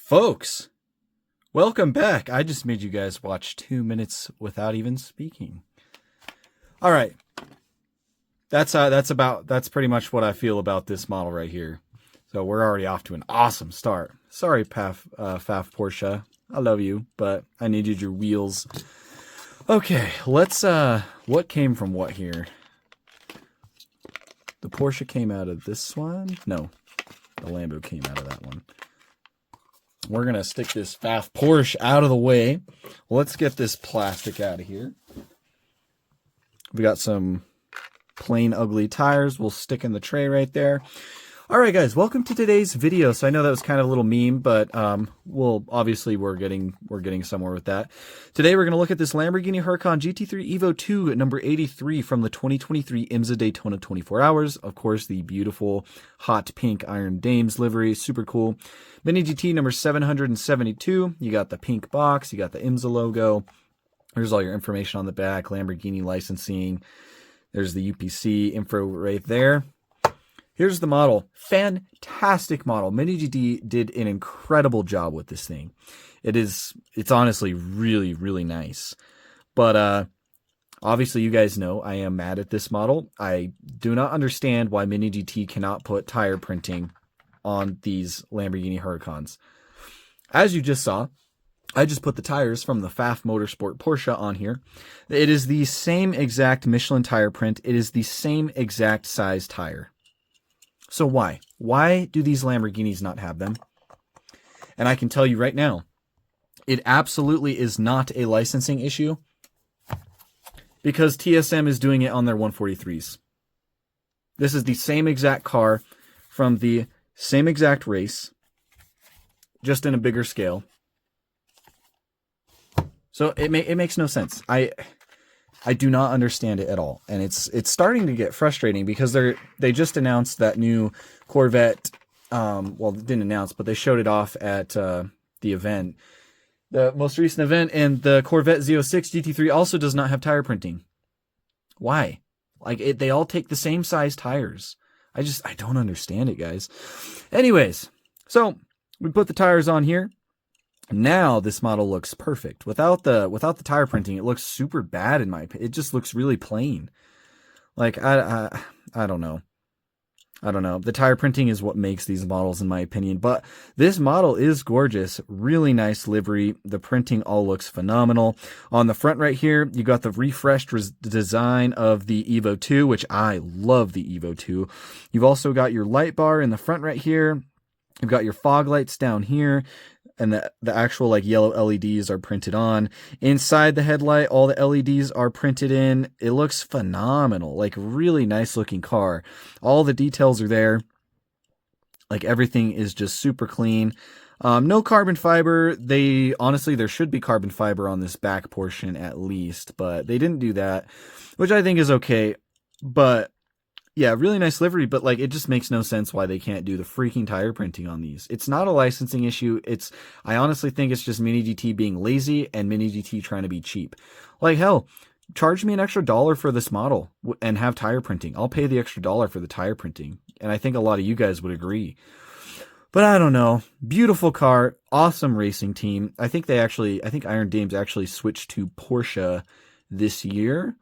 Folks, welcome back. I just made you guys watch 2 minutes without even speaking. All right. That's pretty much what I feel about this model right here. So we're already off to an awesome start. Sorry, Faf Porsche. I love you, but I needed your wheels. Okay, let's what came from what here? The Porsche came out of this one? No. The Lambo came out of that one. We're going to stick this Faf Porsche out of the way. Let's get this plastic out of here. We got some plain ugly tires. We'll stick in the tray right there. All right, guys, welcome to today's video. So I know that was kind of a little meme, but we're getting somewhere with that. Today we're going to look at this Lamborghini Huracan GT3 EVO2 number 83 from the 2023 IMSA Daytona 24 Hours. Of course, the beautiful hot pink Iron Dames livery, super cool. Mini GT number 772. You got the pink box, you got the IMSA logo. There's all your information on the back, Lamborghini licensing. There's the UPC info right there. Here's the model. Fantastic model. Mini GT did an incredible job with this thing. It's honestly really, really nice. But obviously you guys know I am mad at this model. I do not understand why Mini GT cannot put tire printing on these Lamborghini Huracans. As you just saw, I just put the tires from the Faf Motorsport Porsche on here. It is the same exact Michelin tire print. It is the same exact size tire. So why? Why do these Lamborghinis not have them? And I can tell you right now, it absolutely is not a licensing issue because TSM is doing it on their 143s. This is the same exact car from the same exact race, just in a bigger scale. So it makes no sense. I do not understand it at all, and it's starting to get frustrating because they just announced that new Corvette. Well, they didn't announce, but they showed it off at the event, the most recent event, and the Corvette Z06 GT3 also does not have tire printing. Why? They all take the same size tires. I don't understand it, guys. Anyways, so we put the tires on here. Now this model looks perfect. Without the tire printing, it looks super bad in my opinion. It just looks really plain. Like I don't know. I don't know. The tire printing is what makes these models in my opinion, but this model is gorgeous. Really nice livery. The printing all looks phenomenal. On the front right here, you got the refreshed design of the EVO2, which I love the EVO2. You've also got your light bar in the front right here. You've got your fog lights down here. And the actual yellow LEDs are printed on. Inside the headlight, all the LEDs are printed in. It looks phenomenal. Really nice looking car. All the details are there. Everything is just super clean. No carbon fiber. Honestly, there should be carbon fiber on this back portion at least, but they didn't do that, which I think is okay. But yeah, really nice livery, but it just makes no sense why they can't do the freaking tire printing on these. It's not a licensing issue. I honestly think it's just Mini GT being lazy and Mini GT trying to be cheap. Hell, charge me an extra $1 for this model and have tire printing. I'll pay the extra $1 for the tire printing. And I think a lot of you guys would agree. But I don't know. Beautiful car, awesome racing team. I think Iron Dames actually switched to Porsche this year.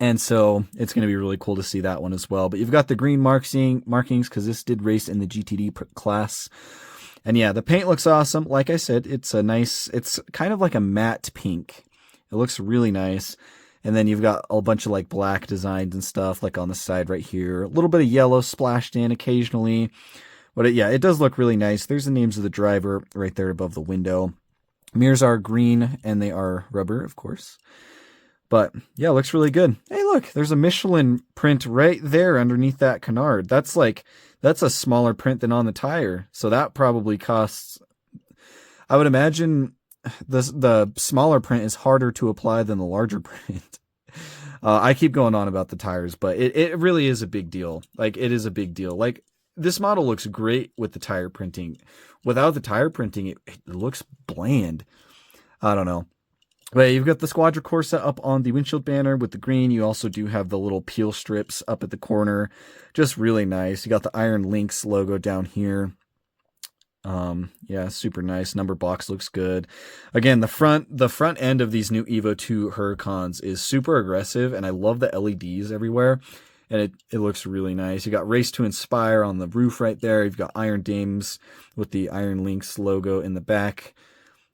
And so it's going to be really cool to see that one as well. But you've got the green markings because this did race in the GTD class. And yeah, the paint looks awesome. Like I said, it's kind of like a matte pink. It looks really nice. And then you've got a bunch of black designs and stuff on the side right here. A little bit of yellow splashed in occasionally. But yeah, it does look really nice. There's the names of the driver right there above the window. Mirrors are green and they are rubber, of course. But yeah, it looks really good. Hey, look, there's a Michelin print right there underneath that canard. That's a smaller print than on the tire. So that probably costs, I would imagine the smaller print is harder to apply than the larger print. I keep going on about the tires, but it really is a big deal. It is a big deal. This model looks great with the tire printing. Without the tire printing, it looks bland. I don't know. But you've got the Squadra Corsa up on the windshield banner with the green. You also do have the little peel strips up at the corner. Just really nice. You got the Iron Lynx logo down here. Yeah, super nice. Number box looks good. Again, the front end of these new EVO2 Huracans is super aggressive, and I love the LEDs everywhere. And it looks really nice. You got Race to Inspire on the roof right there. You've got Iron Dames with the Iron Lynx logo in the back.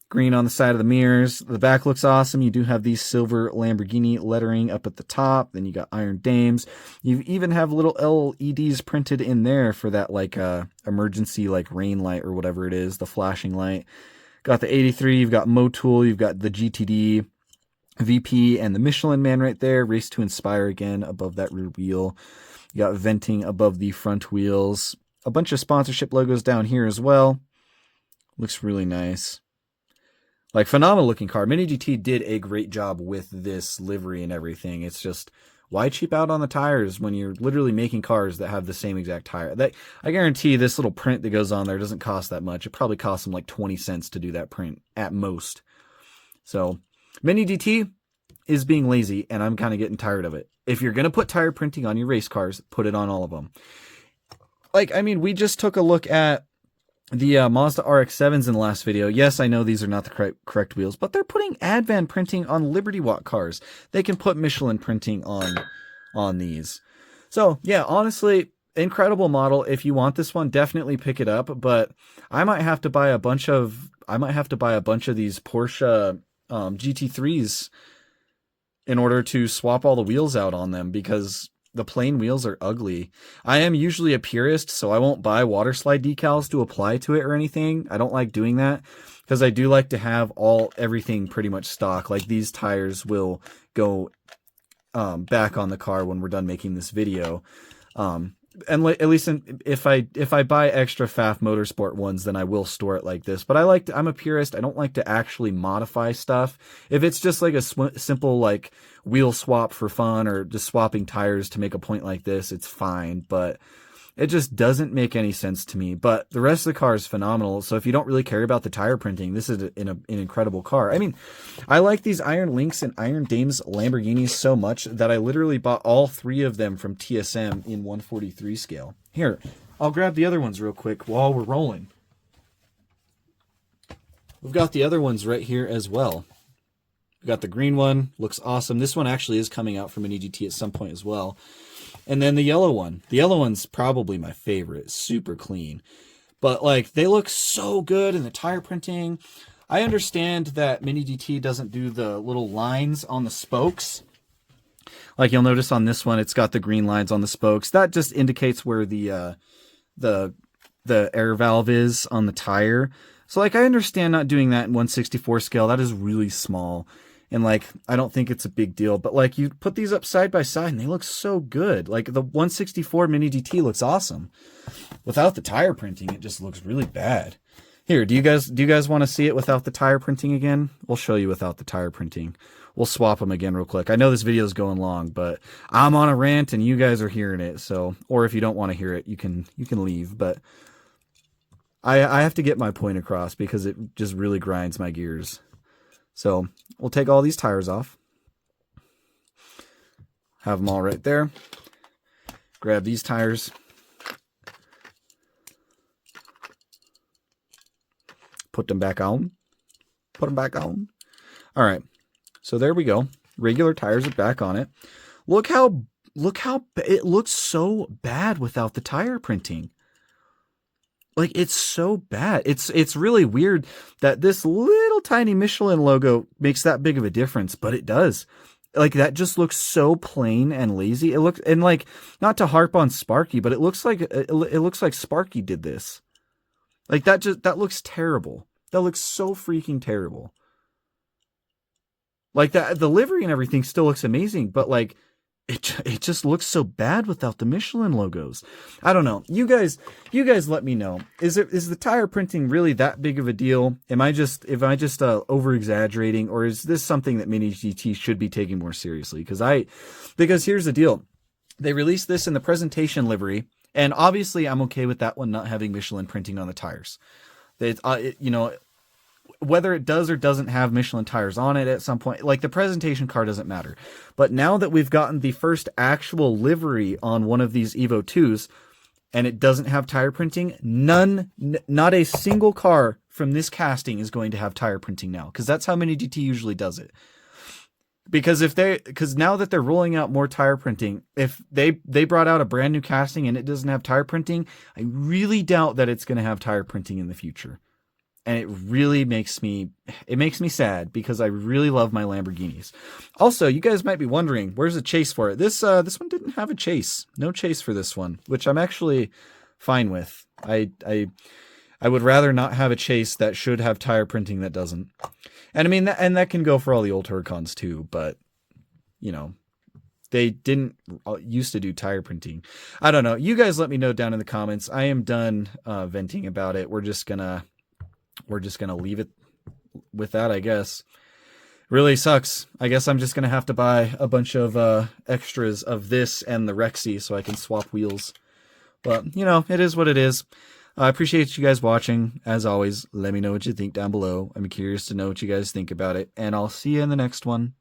Green on the side of the mirrors. The back looks awesome. You do have these silver Lamborghini lettering up at the top. Then you got Iron Dames. You even have little LEDs printed in there for that like emergency like rain light or whatever it is, the flashing light. Got the 83. You've got Motul. You've got the GTD. VP and the Michelin Man right there. Race to Inspire again above that rear wheel. You got venting above the front wheels. A bunch of sponsorship logos down here as well. Looks really nice. Like, phenomenal looking car. Mini GT did a great job with this livery and everything. It's just, why cheap out on the tires when you're literally making cars that have the same exact tire? That, I guarantee this little print that goes on there doesn't cost that much. It probably costs them like 20 cents to do that print at most. So Mini GT is being lazy, and I'm kind of getting tired of it. If you're going to put tire printing on your race cars, put it on all of them. Like, I mean, we just took a look at the Mazda RX-7s in the last video. Yes, I know these are not the correct wheels, but they're putting Advan printing on Liberty Walk cars. They can put Michelin printing on these. So, yeah, honestly, incredible model. If you want this one, definitely pick it up, but I might have to buy a bunch of these Porsche GT3s in order to swap all the wheels out on them, because the plain wheels are ugly. I am usually a purist, so I won't buy water slide decals to apply to it or anything. I don't like doing that because I do like to have everything pretty much stock. Like, these tires will go back on the car when we're done making this video. And at least if I buy extra Pfaff Motorsport ones, then I will store it like this. But I'm a purist. I don't like to actually modify stuff. If it's just like a simple like wheel swap for fun, or just swapping tires to make a point like this, it's fine. But it just doesn't make any sense to me. But the rest of the car is phenomenal. So if you don't really care about the tire printing, this is an incredible car. I mean, I like these Iron Lynx and Iron Dames Lamborghinis so much that I literally bought all 3 of them from TSM in 1/43 scale. Here, I'll grab the other ones real quick while we're rolling. We've got the other ones right here as well. We got the green one, looks awesome. This one actually is coming out from an EGT at some point as well. And then the yellow one. The yellow one's probably my favorite. Super clean. But, like, they look so good in the tire printing. I understand that Mini GT doesn't do the little lines on the spokes. Like, you'll notice on this one, it's got the green lines on the spokes. That just indicates where the air valve is on the tire. So, like, I understand not doing that in 1/64 scale. That is really small. And, like, I don't think it's a big deal. But, like, you put these up side by side, and they look so good. Like, the 1/64 Mini GT looks awesome. Without the tire printing, it just looks really bad. Here, do you guys want to see it without the tire printing again? We'll show you without the tire printing. We'll swap them again real quick. I know this video is going long, but I'm on a rant, and you guys are hearing it. So, or if you don't want to hear it, you can leave. But I have to get my point across because it just really grinds my gears. So we'll take all these tires off. Have them all right there. Grab these tires. Put them back on. Put them back on. All right. So there we go. Regular tires are back on it. Look how it looks so bad without the tire printing. Like, it's so bad. It's really weird that this little tiny Michelin logo makes that big of a difference, but it does. Like, that just looks so plain and lazy. It looks, and like, not to harp on Sparky, but it looks like Sparky did this. Like, that looks terrible. That looks so freaking terrible. Like, the livery and everything still looks amazing, but like, it just looks so bad without the Michelin logos. I don't know. You guys let me know. Is the tire printing really that big of a deal? Am I just over exaggerating, or is this something that Mini GT should be taking more seriously? Because here's the deal. They released this in the presentation livery, and obviously I'm okay with that one not having Michelin printing on the tires. Whether it does or doesn't have Michelin tires on it at some point, like, the presentation car doesn't matter. But now that we've gotten the first actual livery on one of these EVO2s, and it doesn't have tire printing, not a single car from this casting is going to have tire printing now, because that's how Mini GT usually does it. Because now that they're rolling out more tire printing, if they brought out a brand new casting and it doesn't have tire printing, I really doubt that it's going to have tire printing in the future. And it really makes me sad, because I really love my Lamborghinis. Also, you guys might be wondering, where's the chase for it? This one didn't have a chase. No chase for this one, which I'm actually fine with. I would rather not have a chase that should have tire printing that doesn't. And I mean, that can go for all the old Huracans too, but you know, they didn't used to do tire printing. I don't know. You guys let me know down in the comments. I am done venting about it. We're just gonna leave it with that, I guess. Really sucks. I guess I'm just gonna have to buy a bunch of extras of this and the Rexy so I can swap wheels. But you know, it is what it is. I appreciate you guys watching. As always, let me know what you think down below. I'm curious to know what you guys think about it, and I'll see you in the next one.